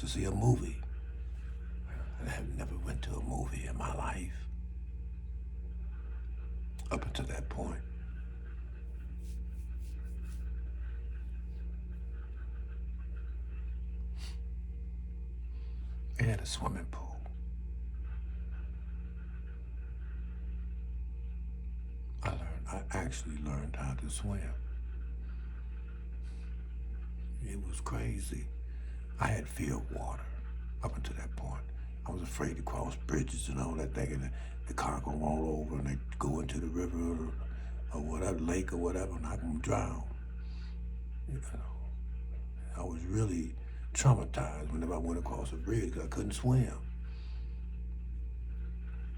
to see a movie. I have never went to a movie in my life up until that point. It had a swimming pool. I actually learned how to swim. It was crazy. I had fear of water up until that point. I was afraid to cross bridges and all that, thinking that the car gonna roll over and they go into the river or whatever, lake or whatever, and I'm gonna drown. You know, I was really traumatized whenever I went across a bridge because I couldn't swim.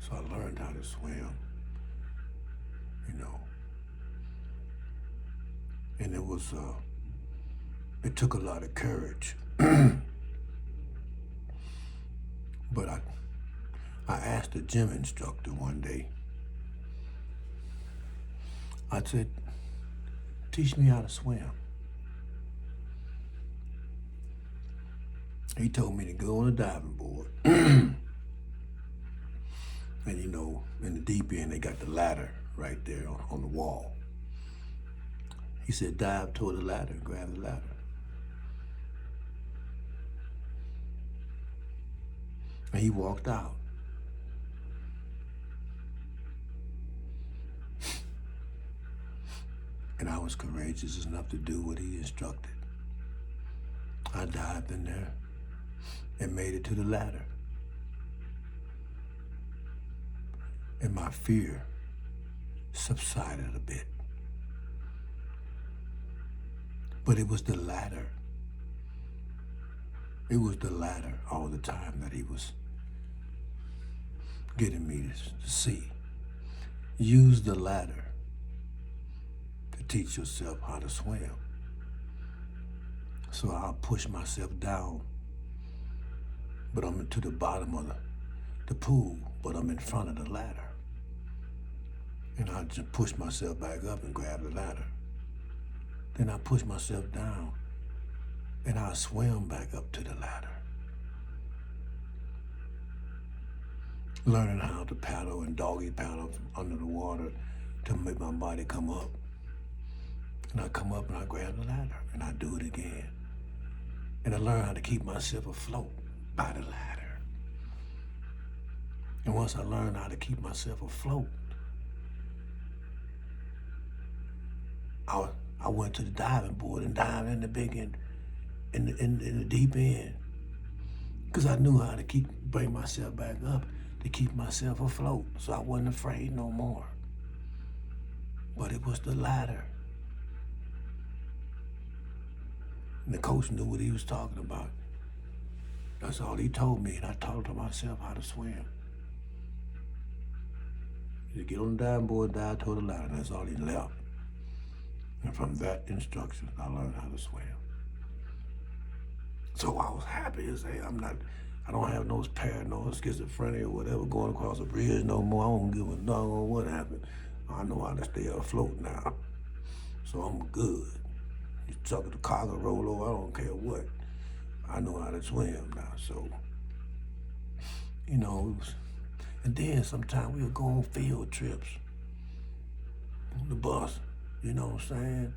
So I learned how to swim, you know. And it took a lot of courage. But I asked the gym instructor one day, I said, teach me how to swim. He told me to go on a diving board. And you know, in the deep end, they got the ladder right there on the wall. He said, dive toward the ladder and grab the ladder. And he walked out. And I was courageous enough to do what he instructed. I dived in there and made it to the ladder. And my fear subsided a bit. But it was the ladder. It was the ladder all the time that he was getting me to see. Use the ladder to teach yourself how to swim. So I'll push myself down, but I'm to the bottom of the pool, but I'm in front of the ladder. And I just push myself back up and grab the ladder. Then I push myself down and I swim back up to the ladder. Learning how to paddle and doggy paddle under the water to make my body come up. And I come up and I grab the ladder and I do it again. And I learn how to keep myself afloat by the ladder. And once I learned how to keep myself afloat, I went to the diving board and dived in the big end, in the deep end, because I knew how to bring myself back up to keep myself afloat, so I wasn't afraid no more. But it was the ladder. And the coach knew what he was talking about. That's all he told me, and I taught myself how to swim. You get on the diving board, dive toward the ladder, and that's all he left. And from that instruction, I learned how to swim. So I was happy to say I don't have no paranoid schizophrenia or whatever going across a bridge no more. I don't give a doggone what happened. I know how to stay afloat now. So I'm good. You chuck the car and roll over, I don't care what. I know how to swim now, so. You know, and then sometimes we would go on field trips on the bus. You know what I'm saying?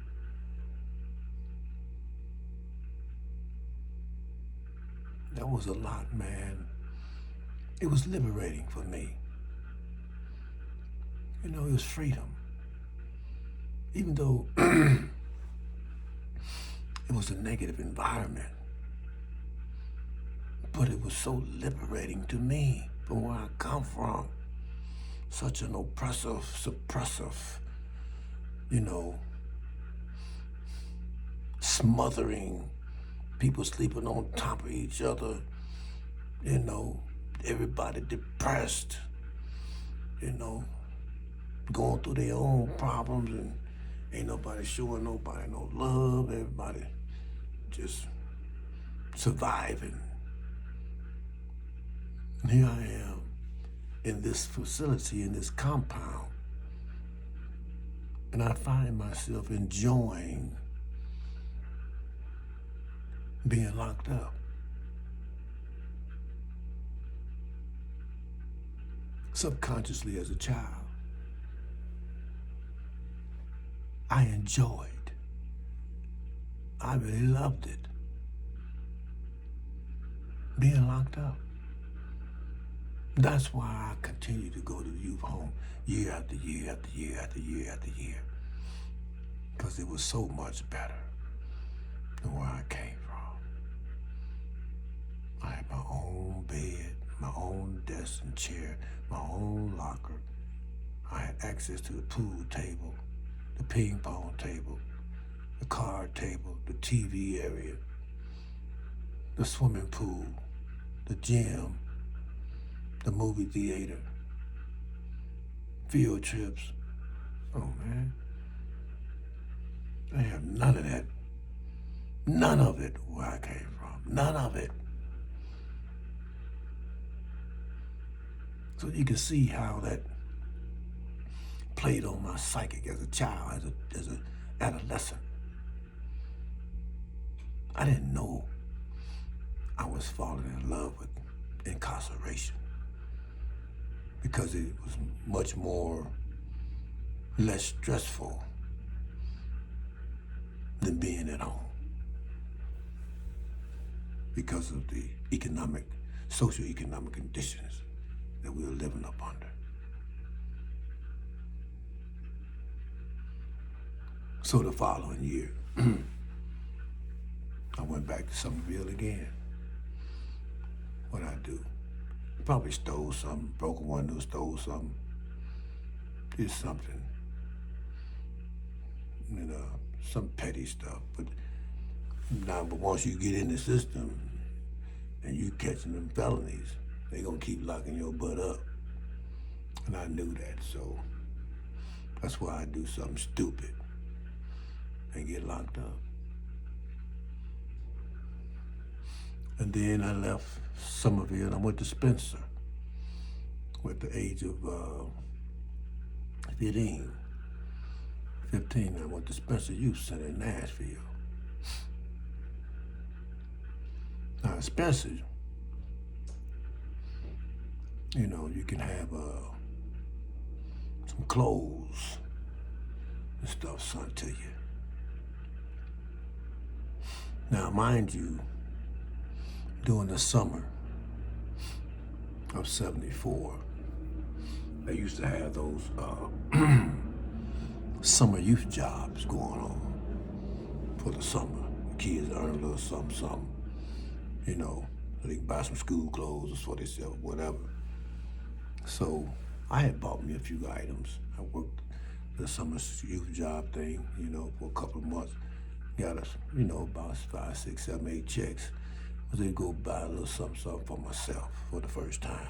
That was a lot, man. It was liberating for me. You know, it was freedom. Even though it was a negative environment, but it was so liberating to me from where I come from. Such an oppressive, suppressive, you know, smothering, people sleeping on top of each other, you know, everybody depressed, you know, going through their own problems, and ain't nobody showing nobody no love, everybody just surviving. And here I am in this facility, in this compound, and I find myself enjoying being locked up. subconsciously as a child, I enjoyed. I really loved it. Being locked up. That's why I continue to go to the youth home year after year after year after year after year. Because it was so much better than where I came from. I had my own bed, my own desk and chair, my own locker. I had access to the pool table, the ping pong table, the card table, the TV area, the swimming pool, the gym, the movie theater, field trips. Oh man, I have none of that. None of it where I came from. None of it. So you can see how that played on my psychic as a child, as an adolescent. I didn't know I was falling in love with incarceration because it was much less stressful than being at home because of the socioeconomic conditions that we were living up under. So the following year, I went back to Somerville again. What'd I do? Probably stole something, broke a window, stole something, did something, some petty stuff. But once you get in the system and you catching them felonies, they gonna keep locking your butt up. And I knew that, so that's why I do something stupid and get locked up. And then I left Somerville and I went to Spencer at the age of 15. I went to Spencer Youth Center in Nashville. Now in Spencer, you can have some clothes and stuff sent to you. Now mind you, during the summer of '74, they used to have those summer youth jobs going on for the summer. The kids earn a little something, so they can buy some school clothes or so they sell, whatever. So I had bought me a few items. I worked the summer youth job thing, for a couple of months. Got us, about 5, 6, 7, 8 checks. I was able to go buy a little something for myself for the first time.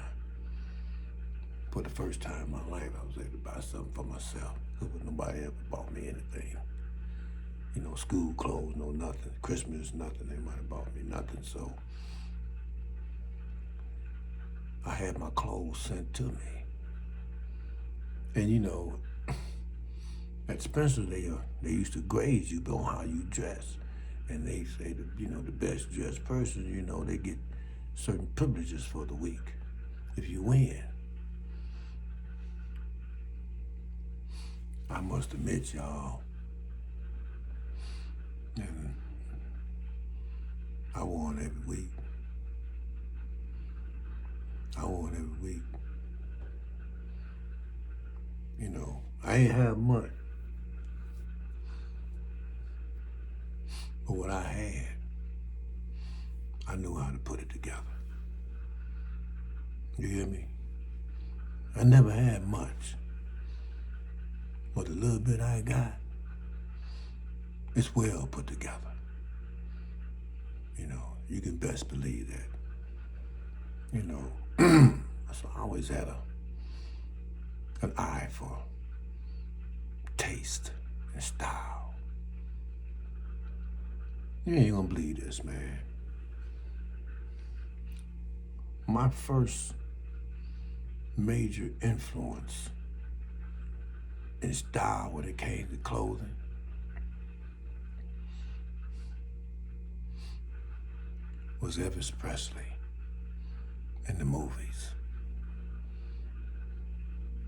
For the first time in my life, I was able to buy something for myself. Because nobody ever bought me anything. School clothes, no nothing. Christmas, nothing. They might have bought me nothing. So I had my clothes sent to me. And at Spencer, they used to grade you on how you dress. And they say that, the best dressed person, they get certain privileges for the week if you win. I must admit, y'all, and I won every week. I ain't have much. But what I had, I knew how to put it together. You hear me? I never had much. But the little bit I got, it's well put together. You can best believe that. So I always had an eye for taste and style. You ain't gonna believe this, man. My first major influence in style when it came to clothing was Elvis Presley in the movies.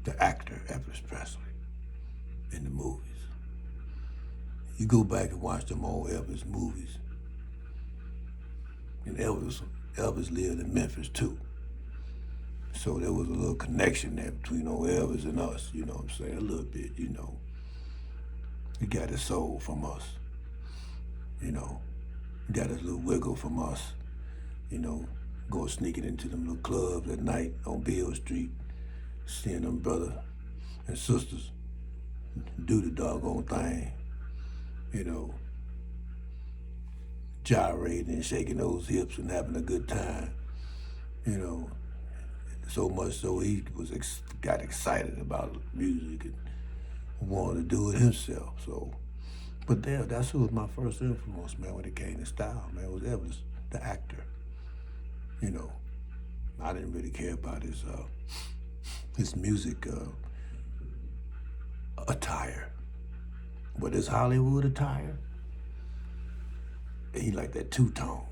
the actor Elvis Presley in the movies. You go back and watch them old Elvis movies, and Elvis lived in Memphis too. So there was a little connection there between old Elvis and us, you know what I'm saying? A little bit, you know. He got his soul from us, you know. He got his little wiggle from us, you know. Going sneaking into them little clubs at night on Beale Street, seeing them brothers and sisters do the doggone thing, you know. Gyrating and shaking those hips and having a good time, you know. So much so he got excited about music and wanted to do it himself. So, but that's who was my first influence, man, when it came to style, man. It was Elvis, the actor. You know, I didn't really care about his music attire, but his Hollywood attire, he liked that two-tone.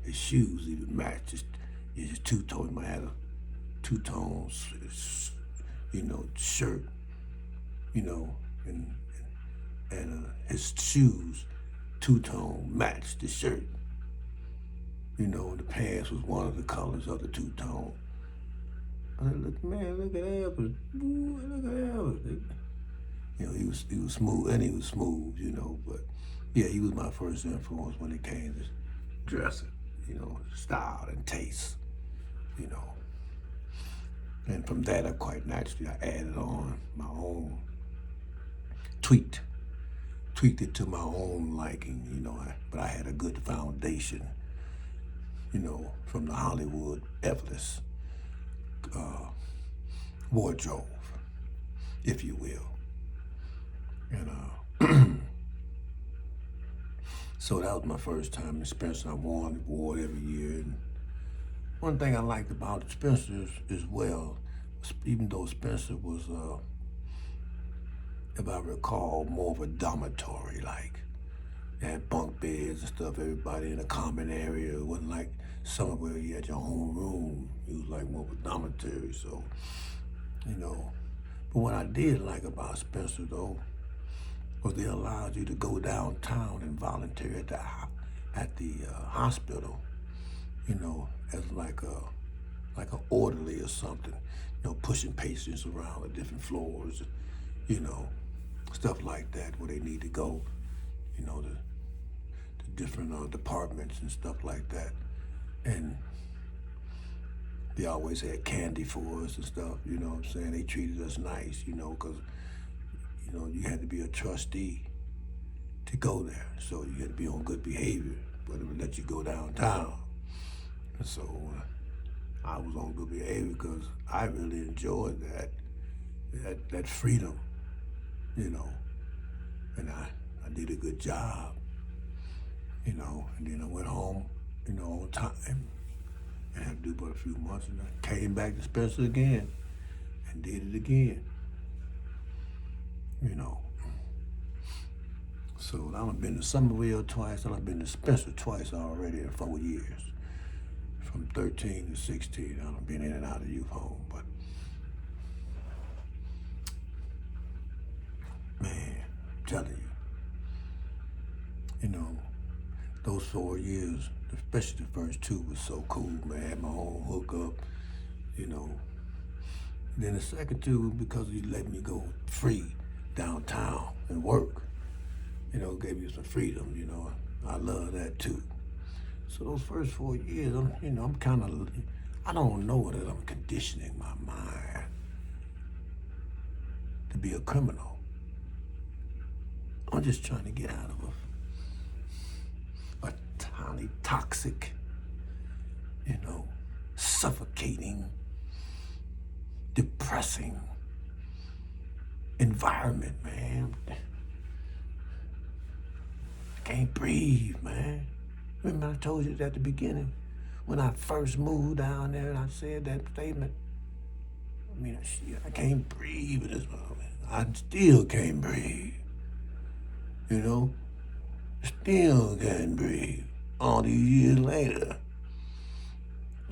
His shoes even matched his two-tone. He might have a two-tone, you know, shirt, you know, and his shoes two-tone matched the shirt. You know, the pants was one of the colors of the two-tone. I said, look, man, look at Elvis. Boy, look at Elvis. You know, he was smooth, and he was smooth, you know, but yeah, he was my first influence when it came to dressing, you know, style and taste, you know. And from that, I quite naturally, I added on my own, tweaked it to my own liking, you know, but I had a good foundation, you know, from the Hollywood Elvis wardrobe, if you will. And so that was my first time in Spencer. I wore it every year. And one thing I liked about Spencer as well, even though Spencer was, if I recall, more of a dormitory, like they had bunk beds and stuff, everybody in a common area. It wasn't like somewhere you had your own room. It was like more of a dormitory, so, you know. But what I did like about Spencer, though, was they allowed you to go downtown and volunteer at the hospital, you know, as like an orderly or something, you know, pushing patients around the different floors, you know, stuff like that, where they need to go, you know, the different departments and stuff like that. And they always had candy for us and stuff, you know what I'm saying? They treated us nice, you know, because, you know, you had to be a trustee to go there. So you had to be on good behavior, but it would let you go downtown. And so I was on good behavior because I really enjoyed that freedom, you know. And I did a good job, you know. And then I went home, you know, on time. And had to do but a few months, and I came back to Spencer again and did it again, you know. So I've been to Somerville twice, and I've been to Spencer twice already in 4 years. From 13 to 16, I've been in and out of youth home, but man, I'm telling you know, those 4 years, especially the first 2, was so cool, man. I had my own hookup, you know. And then the second 2, because he let me go free downtown and work, you know, gave me some freedom, you know. I love that too. So those first 4 years, I'm kind of, I don't know that I'm conditioning my mind to be a criminal. I'm just trying to get out of a tiny, toxic, you know, suffocating, depressing environment, man. I can't breathe, man. Remember I told you at the beginning, when I first moved down there and I said that statement? I mean, shit, I can't breathe in this moment. I still can't breathe, you know? Still can't breathe. All these years later,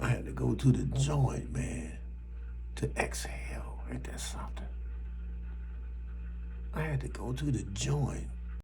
I had to go to the joint, man, to exhale Ain't that something? I had to go to the joint